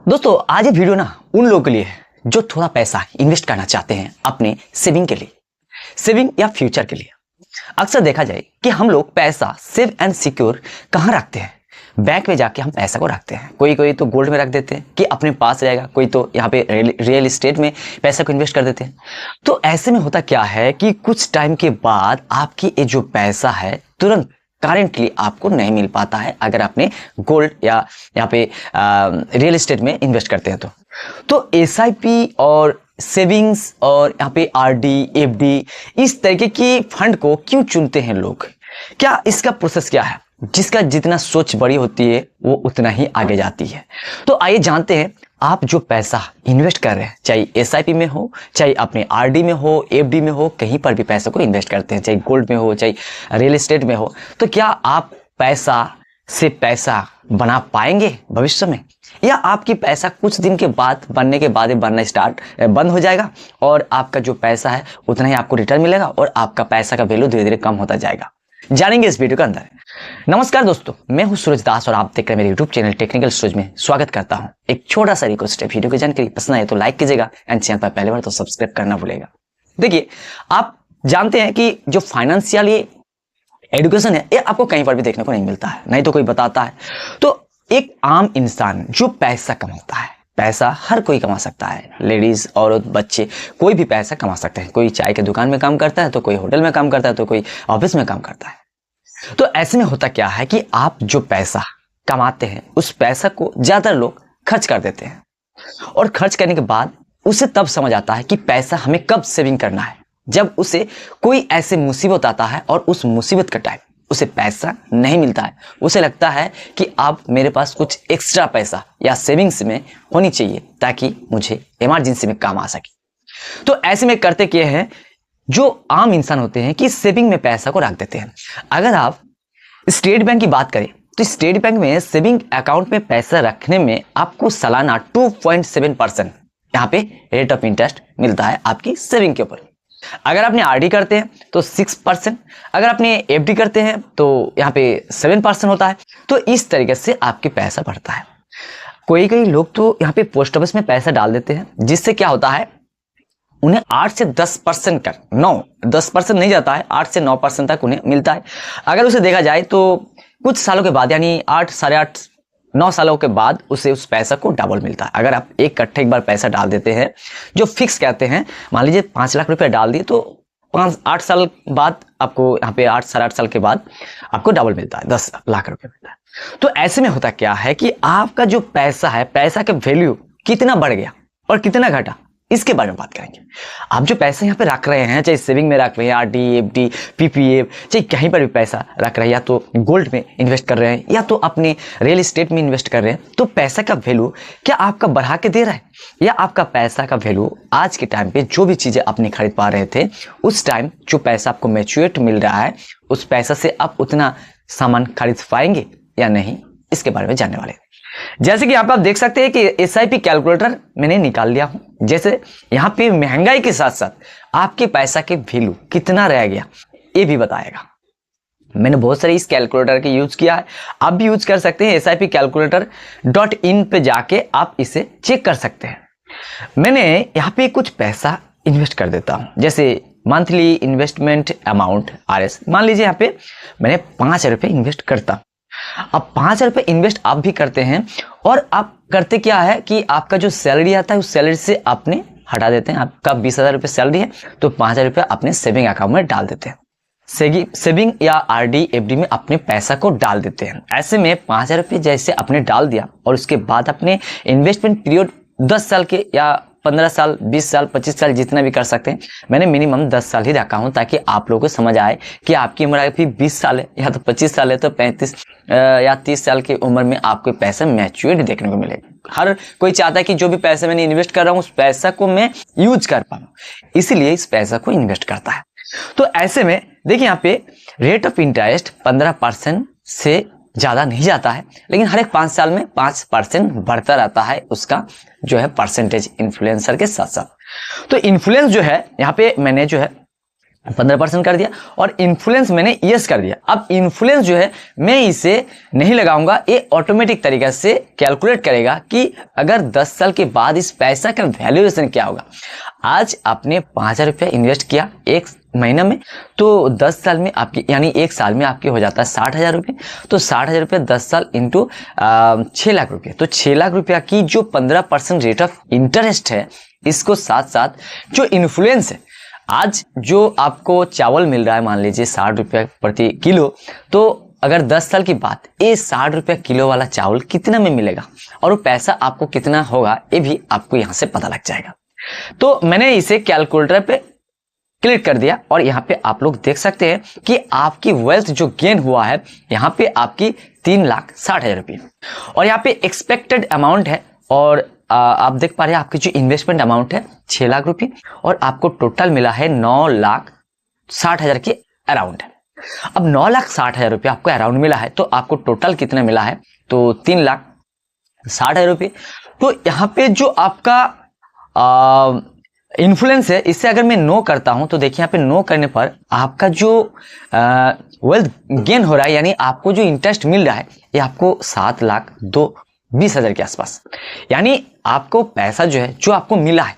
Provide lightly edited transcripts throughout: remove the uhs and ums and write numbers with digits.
दोस्तों आज ये वीडियो ना उन लोगों के लिए है जो थोड़ा पैसा इन्वेस्ट करना चाहते हैं अपने सेविंग के लिए, सेविंग या फ्यूचर के लिए। अक्सर देखा जाए कि हम लोग पैसा सेव एंड सिक्योर कहाँ रखते हैं, बैंक में जाके हम पैसा को रखते हैं। कोई कोई तो गोल्ड में रख देते हैं कि अपने पास रहेगा, कोई तो यहाँ पे रियल एस्टेट में पैसा को इन्वेस्ट कर देते हैं। तो ऐसे में होता क्या है कि कुछ टाइम के बाद आपकी ये जो पैसा है तुरंत करेंटली आपको नहीं मिल पाता है अगर आपने गोल्ड या यहाँ पे रियल एस्टेट में इन्वेस्ट करते हैं। तो एसआईपी और सेविंग्स और यहाँ पे आरडी, एफडी इस तरीके की फंड को क्यों चुनते हैं लोग? क्या इसका प्रोसेस क्या है? जिसका जितना सोच बड़ी होती है वो उतना ही आगे जाती है। तो आइए जानते हैं, आप जो पैसा इन्वेस्ट कर रहे हैं, चाहे एसआईपी में हो, चाहे अपने आरडी में हो, एफडी में हो, कहीं पर भी पैसे को इन्वेस्ट करते हैं, चाहे गोल्ड में हो, चाहे रियल एस्टेट में हो, तो क्या आप पैसा से पैसा बना पाएंगे भविष्य में, या आपकी पैसा कुछ दिन के बाद बनने के बाद ही बनना बंद हो जाएगा और आपका जो पैसा है उतना ही आपको रिटर्न मिलेगा और आपका पैसा का वैल्यू धीरे धीरे कम होता जाएगा? जानेंगे इस वीडियो के अंदर। नमस्कार दोस्तों, मैं हूं सूरज दास और आप देख रहे हैं मेरे यूट्यूब चैनल टेक्निकल सूरज में। स्वागत करता हूं। एक छोटा सा रिक्वेस्ट है, वीडियो की जानकारी पसंद आए तो लाइक कीजिएगा एंड चैनल पर पहली बार तो सब्सक्राइब करना भूलेगा। देखिए, आप जानते हैं कि जो फाइनेंशियल एजुकेशन है ये आपको कहीं पर भी देखने को नहीं मिलता है, नहीं तो कोई बताता है। तो एक आम इंसान जो पैसा कमाता है, पैसा हर कोई कमा सकता है, लेडीज, औरत, बच्चे, कोई भी पैसा कमा सकते हैं। कोई चाय की दुकान में काम करता है, तो कोई होटल में काम करता है, तो कोई ऑफिस में काम करता है। तो ऐसे में होता क्या है कि आप जो पैसा कमाते हैं उस पैसा को ज्यादातर लोग खर्च कर देते हैं और खर्च करने के बाद उसे तब समझ आता है कि पैसा हमें कब सेविंग करना है, जब उसे कोई ऐसे मुसीबत आता है और उस मुसीबत का टाइम उसे पैसा नहीं मिलता है। उसे लगता है कि अब मेरे पास कुछ एक्स्ट्रा पैसा या सेविंग्स में होनी चाहिए ताकि मुझे इमरजेंसी में काम आ सके। तो ऐसे में करते क्या है, जो आम इंसान होते हैं कि सेविंग में पैसा को रख देते हैं। अगर आप स्टेट बैंक की बात करें तो स्टेट बैंक में सेविंग अकाउंट में पैसा रखने में आपको सालाना 2.7% यहाँ पे रेट ऑफ इंटरेस्ट मिलता है आपकी सेविंग के ऊपर। अगर आपने आरडी करते हैं तो 6%, अगर आपने एफडी करते हैं तो यहाँ पे 7% होता है। तो इस तरीके से आपके पैसा बढ़ता है। कोई लोग तो यहाँ पे पोस्ट ऑफिस में पैसा डाल देते हैं, जिससे क्या होता है उन्हें 8 से 10% का 10% नहीं जाता है, 8 से 9% तक उन्हें मिलता है। अगर उसे देखा जाए तो कुछ सालों के बाद यानी 8, साढ़े 8, 9 सालों के बाद उसे उस पैसा को डबल मिलता है। अगर आप एक बार पैसा डाल देते हैं, जो फिक्स कहते हैं, मान लीजिए 5 लाख रुपए डाल दिए तो 8 साल बाद आपको यहाँ पे 8, साढ़े 8 साल के बाद आपको डबल मिलता है, 10 लाख रुपए मिलता है। तो ऐसे में होता क्या है कि आपका जो पैसा है, पैसा का वैल्यू कितना बढ़ गया और कितना घटा, इसके बारे में बात करेंगे। आप जो पैसे यहाँ पे रख रहे हैं, चाहे सेविंग में रख रहे हैं, आरडी, एफडी, पीपीएफ, चाहे कहीं पर भी पैसा रख रहे हैं, या तो गोल्ड में इन्वेस्ट कर रहे हैं या तो अपने रियल एस्टेट में इन्वेस्ट कर रहे हैं, तो पैसा का वैल्यू क्या आपका बढ़ा के दे रहा है, या आपका पैसा का वैल्यू आज के टाइम पे जो भी चीजें आपने खरीद पा रहे थे उस टाइम जो पैसा आपको मैच्योरिटी मिल रहा है उस पैसा से आप उतना सामान खरीद पाएंगे या नहीं, इसके बारे में जानने वाले हैं। जैसे कि आप देख सकते हैं कि एसआईपी कैलकुलेटर मैंने निकाल लिया हूं। जैसे यहाँ पे महंगाई के साथ साथ आपके पैसा के वैल्यू कितना रह गया ये भी बताएगा। मैंने बहुत सारे इस कैलकुलेटर के यूज किया है, आप भी यूज कर सकते हैं। SIPcalculator.in पे जाके आप इसे चेक कर सकते हैं। मैंने यहाँ पे कुछ पैसा इन्वेस्ट कर देता हूं, जैसे मंथली इन्वेस्टमेंट अमाउंट RS, मान लीजिए यहाँ पे मैंने 5 रुपए इन्वेस्ट करता हूं। अब 5 रुपए इन्वेस्ट आप भी करते हैं और आप करते क्या है कि आपका जो सैलरी आता है उस सैलरी से आपने हटा देते हैं। आपका 20,000 रुपये सैलरी है तो 5,000 रुपये अपने सेविंग अकाउंट में डाल देते हैं। सेविंग या आरडी, एफडी में अपने पैसा को डाल देते हैं। ऐसे में 5,000 रुपये जैसे आपने डाल दिया और उसके बाद अपने इन्वेस्टमेंट पीरियड 10 साल के या 15 साल, 20 साल, 25 साल जितना भी कर सकते हैं। मैंने मिनिमम 10 साल ही रखा हूं ताकि आप लोगों को समझ आए कि आपकी उम्र अभी 20 साल है या तो 25 साल है तो 35 या 30 साल की उम्र में आपको पैसा मैच्योरिटी देखने को मिलेगा। हर कोई चाहता है कि जो भी पैसे मैंने इन्वेस्ट कर रहा हूं उस पैसा को मैं यूज कर पाऊं, इसीलिए इस पैसा को इन्वेस्ट करता है। तो ऐसे में देखिए यहाँ पे रेट ऑफ इंटरेस्ट 15% से ज्यादा नहीं जाता है, लेकिन हर एक 5 साल में 5% बढ़ता रहता है उसका जो है परसेंटेज इन्फ्लुएंसर के साथ साथ। तो इन्फ्लुएंस जो है यहाँ पे मैंने जो है 15% कर दिया, और इन्फ्लुएंस मैंने यस कर दिया। अब इन्फ्लुएंस जो है मैं इसे नहीं लगाऊंगा, ये ऑटोमेटिक तरीके से कैलकुलेट करेगा कि अगर 10 साल के बाद इस पैसा का वैल्यूएशन क्या होगा। आज आपने 5,000 रुपया इन्वेस्ट किया एक महीने में, तो 10 साल में आपकी यानी एक साल में आपकी हो जाता है 60,000 रुपये। तो 60,000 रुपये 10 साल इंटू 6 लाख रुपये, तो 6 लाख रुपया की जो 15% रेट ऑफ इंटरेस्ट है, इसको साथ साथ जो इन्फ्लुएंस है, आज जो आपको चावल मिल रहा है मान लीजिए 60 रुपये प्रति किलो, तो अगर 10 साल की बात, ये 60 रुपये किलो वाला चावल कितना में मिलेगा और वो पैसा आपको कितना होगा, ये भी आपको यहाँ से पता लग जाएगा। तो मैंने इसे कैलकुलेटर पे क्लिक कर दिया और यहाँ पे आप लोग देख सकते हैं कि आपकी वेल्थ जो गेन हुआ है, यहाँ पे आपकी 3,60,000 रुपये, और यहाँ पे एक्सपेक्टेड अमाउंट है, और आप देख पा रहे हैं आपकी जो इन्वेस्टमेंट अमाउंट है 6 लाख रुपये, और आपको टोटल मिला है 9,60,000 के अराउंड। अब 9,60,000 रुपये आपको अराउंड मिला है, तो आपको टोटल कितना मिला है, तो 3,60,000 रुपये। तो यहाँ पे जो आपका इन्फ्लुएंस है, इससे अगर मैं नो करता हूं तो देखिए यहाँ पे नो करने पर आपका जो वेल्थ गेन हो रहा है, यानी आपको जो इंटरेस्ट मिल रहा है, ये आपको 7,20,000 के आसपास, यानी आपको पैसा जो है जो आपको मिला है,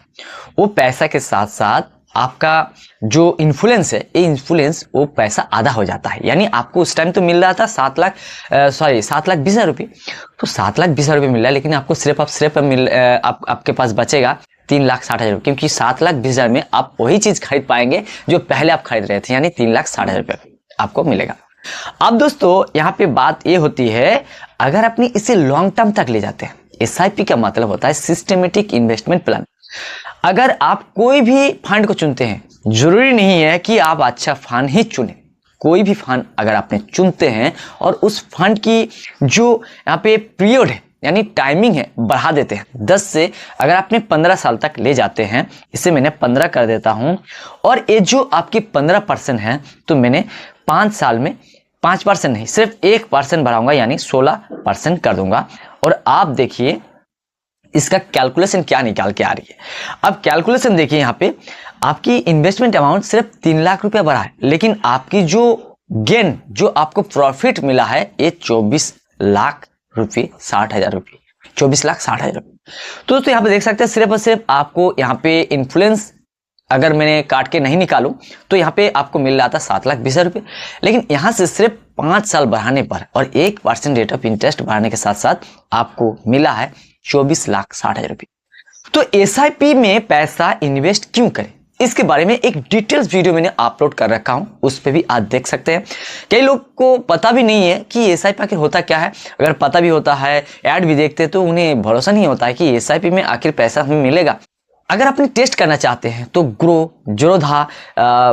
वो पैसा के साथ साथ आपका जो इन्फ्लुएंस है, ये इन्फ्लुएंस वो पैसा आधा हो जाता है। यानी आपको उस टाइम तो मिल रहा था 7,20,000 रुपये, तो 7,20,000 रुपये मिल रहा है, लेकिन आपको सिर्फ आपके पास बचेगा 3,60,000 रुपये, क्योंकि 7,20,000 में आप वही चीज खरीद पाएंगे जो पहले आप खरीद रहे थे, यानी 3,60,000 रुपये आपको मिलेगा। अब दोस्तों यहाँ पे बात ये होती है, अगर अपनी इसे लॉन्ग टर्म तक ले जाते हैं, SIP का मतलब होता है सिस्टमेटिक इन्वेस्टमेंट प्लान। अगर आप कोई भी फंड को चुनते हैं, जरूरी नहीं है कि आप अच्छा फंड ही चुने, कोई भी फंड अगर आपने चुनते हैं और उस फंड की जो यहाँ पे पीरियड है यानी टाइमिंग है बढ़ा देते हैं, 10 से अगर आपने 15 साल तक ले जाते हैं, इसे मैंने 15 कर देता हूं, और ये जो आपकी 15% है, तो मैंने 5 साल में 5% नहीं, सिर्फ 1% बढ़ाऊंगा, यानी 16% कर दूंगा। और आप देखिए इसका कैलकुलेशन क्या निकाल के आ रही है। अब कैलकुलेशन देखिए, यहाँ पे आपकी इन्वेस्टमेंट अमाउंट सिर्फ 3 लाख रुपया बढ़ा है, लेकिन आपकी जो गेन, जो आपको प्रॉफिट मिला है, ये 24,60,000 रुपये, 24,60,000 रुपये। तो दोस्तों यहाँ पे देख सकते हैं, सिर्फ और सिर्फ आपको यहाँ पे इन्फ्लुएंस अगर मैंने काट के नहीं निकालूं तो यहाँ पे आपको मिल रहा था 7,20,000 रुपये, लेकिन यहाँ से सिर्फ 5 साल बढ़ाने पर और 1% रेट ऑफ इंटरेस्ट बढ़ाने के साथ साथ आपको मिला है 24,60,000 रुपये। तो SIP में पैसा इन्वेस्ट क्यों करें, इसके बारे में एक डिटेल्स वीडियो मैंने अपलोड कर रखा हूं, उस पर भी आप देख सकते हैं। कई लोग को पता भी नहीं है कि SIP आखिर होता क्या है, अगर पता भी होता है, ऐड भी देखते हैं, तो उन्हें भरोसा नहीं होता है कि SIP में आखिर पैसा हमें मिलेगा। अगर अपने टेस्ट करना चाहते हैं तो ग्रो, जोरोधा,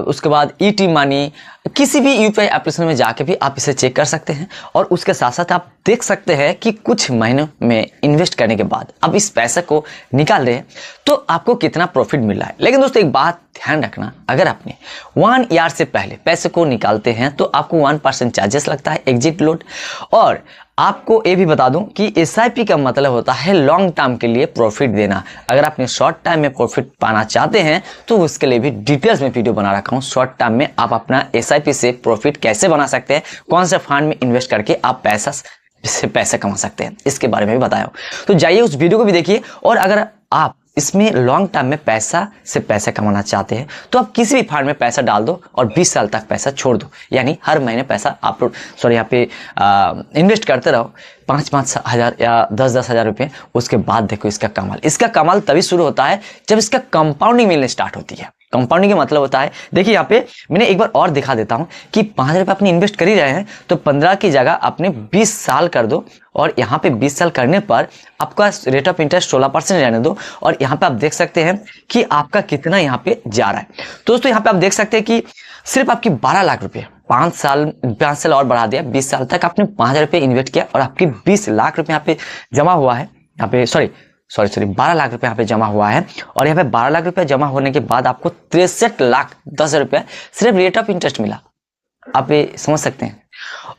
उसके बाद ET मनी, किसी भी UPI एप्लीकेशन में जाके भी आप इसे चेक कर सकते हैं, और उसके साथ साथ आप देख सकते हैं कि कुछ महीनों में इन्वेस्ट करने के बाद अब इस पैसे को निकाल रहे हैं तो आपको कितना प्रॉफिट मिल रहा है। लेकिन दोस्तों एक बात ध्यान रखना, अगर आपने 1 ईयर से पहले पैसे को निकालते हैं तो आपको 1% चार्जेस लगता है एग्जिट लोड। और आपको ये भी बता दूं कि SIP का मतलब होता है लॉन्ग टर्म के लिए प्रॉफिट देना। अगर आपने शॉर्ट टाइम में प्रॉफिट पाना चाहते हैं तो उसके लिए भी डिटेल्स में वीडियो बना रखा हूं। शॉर्ट टर्म में आप अपना SIP से प्रॉफिट कैसे बना सकते हैं, कौन से फंड में इन्वेस्ट करके आप पैसे कमा सकते हैं, इसके बारे में भी बताया हूं। तो जाइए उस वीडियो को भी देखिए। और अगर आप इसमें लॉन्ग टर्म में पैसे कमाना चाहते हैं तो आप किसी भी फंड में पैसा डाल दो और 20 साल तक पैसा छोड़ दो, यानी हर महीने पैसा यहाँ पे इन्वेस्ट करते रहो, 5-5 हज़ार या 10-10 हज़ार रुपये। उसके बाद देखो इसका कमाल तभी शुरू होता है जब इसका कंपाउंडिंग मिलने स्टार्ट होती है। कंपाउंडिंग का मतलब होता है, देखिए यहाँ पे मैंने एक बार और दिखा देता हूँ कि 5,000 रुपये अपने इन्वेस्ट कर ही रहे हैं, तो 15 की जगह आपने 20 साल कर दो, और यहाँ पे 20 साल करने पर आपका रेट ऑफ इंटरेस्ट 16% रहने दो, और यहाँ पे आप देख सकते हैं कि आपका कितना यहाँ पे जा रहा है। तो दोस्तों यहाँ पे आप देख सकते हैं कि सिर्फ आपकी 12 लाख रुपये 5 साल और बढ़ा दिया, 20 साल तक आपने 5,000 रुपये इन्वेस्ट किया और आपकी 20 लाख रुपये यहाँ पे जमा हुआ है। यहाँ पे सॉरी 12 लाख रुपए यहाँ पे जमा हुआ है, और यहाँ पे 12 लाख रुपए जमा होने के बाद आपको 63,10,000 रुपये सिर्फ रेट ऑफ इंटरेस्ट मिला। आप ये समझ सकते हैं।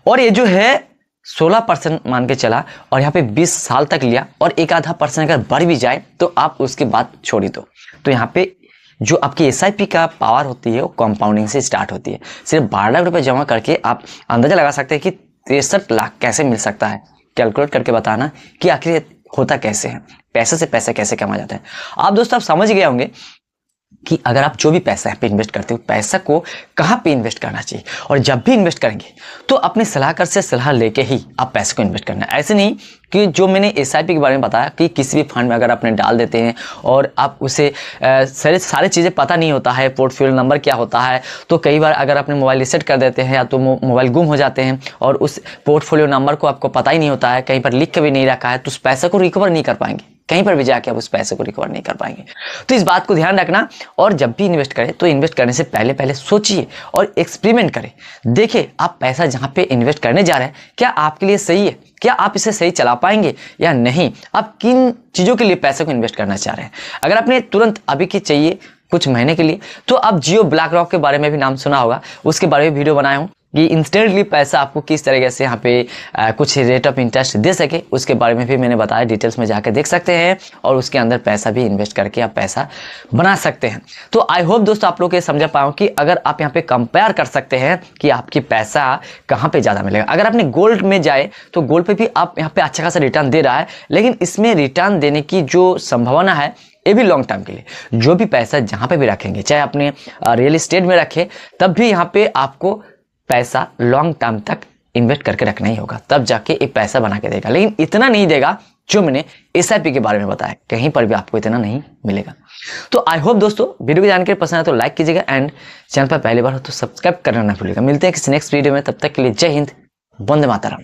और ये जो है 16% मान के चला, और यहाँ पे 20 साल तक लिया, और 1-आधा % अगर बढ़ भी जाए तो आप उसके बाद छोड़ ही दो। तो यहाँ पे जो आपकी एसआईपी का पावर होती है वो कंपाउंडिंग से स्टार्ट होती है। सिर्फ 12 लाख रुपए जमा करके आप अंदाजा लगा सकते हैं कि 63 लाख कैसे मिल सकता है। कैलकुलेट करके बताना कि आखिर ये होता कैसे है, पैसे से पैसे कैसे कमा जाता है। आप दोस्तों आप समझ गए होंगे कि अगर आप जो भी पैसा पे इन्वेस्ट करते हो, पैसा को कहाँ पे इन्वेस्ट करना चाहिए, और जब भी इन्वेस्ट करेंगे तो अपने सलाहकार से सलाह लेके ही आप पैसे को इन्वेस्ट करना है। ऐसे नहीं कि जो मैंने एसआईपी के बारे में बताया कि किसी भी फंड में अगर आपने डाल देते हैं और आप उसे सारी चीज़ें पता नहीं होता है, पोर्टफोलियो नंबर क्या होता है, तो कई बार अगर आपने मोबाइल रीसेट कर देते हैं या तो मोबाइल गुम हो जाते हैं और उस पोर्टफोलियो नंबर को आपको पता ही नहीं होता है, कहीं पर लिख के भी नहीं रखा है, तो उस पैसे को रिकवर नहीं कर पाएंगे, कहीं पर भी जाके आप उस पैसे को रिकवर नहीं कर पाएंगे। तो इस बात को ध्यान रखना, और जब भी इन्वेस्ट करें तो इन्वेस्ट करने से पहले सोचिए और एक्सपेरिमेंट करें। देखिए आप पैसा जहां पे इन्वेस्ट करने जा रहे हैं क्या आपके लिए सही है, क्या आप इसे सही चला पाएंगे या नहीं, आप किन चीज़ों के लिए पैसे को इन्वेस्ट करना चाह रहे हैं। अगर आपने तुरंत अभी की चाहिए कुछ महीने के लिए, तो आप जियो ब्लैक रॉक के बारे में भी नाम सुना होगा, उसके बारे में वीडियो बनाया हूँ कि इंस्टेंटली पैसा आपको किस तरीके से यहाँ पे कुछ रेट ऑफ इंटरेस्ट दे सके, उसके बारे में भी मैंने बताया, डिटेल्स में जाकर देख सकते हैं और उसके अंदर पैसा भी इन्वेस्ट करके आप पैसा बना सकते हैं। तो आई होप दोस्तों आप लोग ये समझ पाओ कि अगर आप यहाँ पे कंपेयर कर सकते हैं कि आपकी पैसा कहाँ पे ज़्यादा मिलेगा। अगर आपने गोल्ड में जाए तो गोल्ड पे भी आप यहाँ पे अच्छा खासा रिटर्न दे रहा है, लेकिन इसमें रिटर्न देने की जो संभावना है ये भी लॉन्ग टर्म के लिए। जो भी पैसा जहाँ पे भी रखेंगे, चाहे आपने रियल एस्टेट में रखे, तब भी यहाँ पे आपको पैसा लॉन्ग टर्म तक इन्वेस्ट करके रखना ही होगा, तब जाके एक पैसा बना के देगा। लेकिन इतना नहीं देगा जो मैंने एसआईपी के बारे में बताया, कहीं पर भी आपको इतना नहीं मिलेगा। तो आई होप दोस्तों वीडियो की जानकारी पसंद है तो लाइक कीजिएगा, एंड चैनल पर पहली बार हो तो सब्सक्राइब करना ना भूलिएगा। मिलते हैं किसी नेक्स्ट वीडियो में, तब तक के लिए जय हिंद, वंदे मातरम।